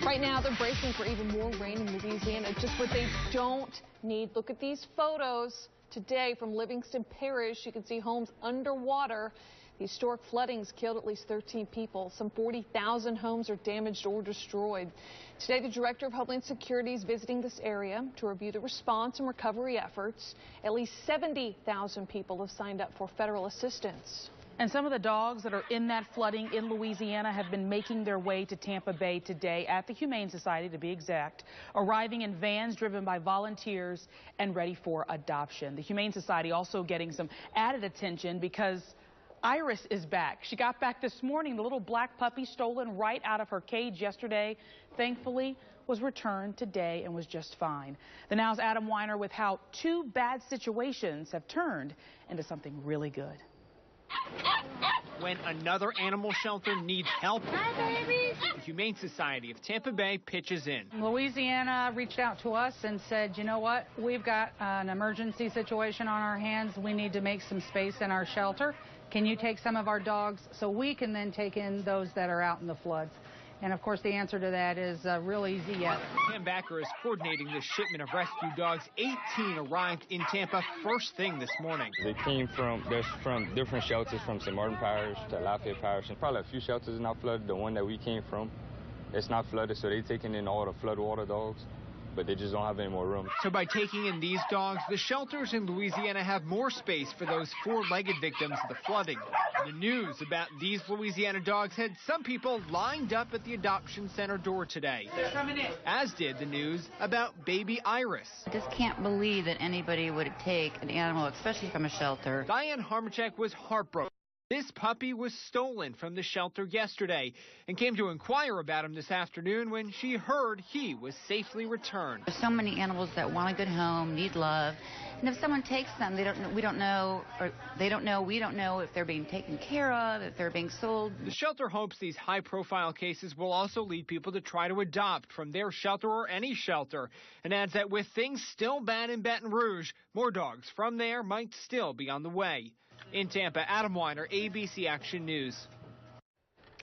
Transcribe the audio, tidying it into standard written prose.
Right now, they're bracing for even more rain in Louisiana, just what they don't need. Look at these photos today from Livingston Parish. You can see homes underwater. The historic floodings killed at least 13 people. Some 40,000 homes are damaged or destroyed. Today, the Director of Homeland Security is visiting this area to review the response and recovery efforts. At least 70,000 people have signed up for federal assistance. And some of the dogs that are in that flooding in Louisiana have been making their way to Tampa Bay today at the Humane Society, to be exact, arriving in vans driven by volunteers and ready for adoption. The Humane Society also getting some added attention because Iris is back. She got back this morning. The little black puppy stolen right out of her cage yesterday, thankfully, was returned today and was just fine. The Now's Adam Weiner with how two bad situations have turned into something really good. When another animal shelter needs help, Hi, babies. the Humane Society of Tampa Bay pitches in. Louisiana reached out to us and said, you know what, we've got an emergency situation on our hands. We need to make some space in our shelter. Can you take some of our dogs so we can then take in those that are out in the floods? And, of course, the answer to that is real easy, yes. Pam Backer is coordinating this shipment of rescue dogs. 18 arrived in Tampa first thing this morning. They came from different shelters, from St. Martin Parish to Lafayette Parish. And probably a few shelters are not flooded. The one that we came from, it's not flooded, so they're taking in all the floodwater dogs, but they just don't have any more room. So by taking in these dogs, the shelters in Louisiana have more space for those four-legged victims of the flooding. The news about these Louisiana dogs had some people lined up at the adoption center door today. They're coming in. As did the news about baby Iris. I just can't believe that anybody would take an animal, especially from a shelter. Diane Harmachek was heartbroken. This puppy was stolen from the shelter yesterday and came to inquire about him this afternoon when she heard he was safely returned. There's so many animals that want a good home, need love, and if someone takes them, we don't know if they're being taken care of, if they're being sold. The shelter hopes these high-profile cases will also lead people to try to adopt from their shelter or any shelter, and adds that with things still bad in Baton Rouge, more dogs from there might still be on the way. In Tampa, Adam Weiner, ABC Action News.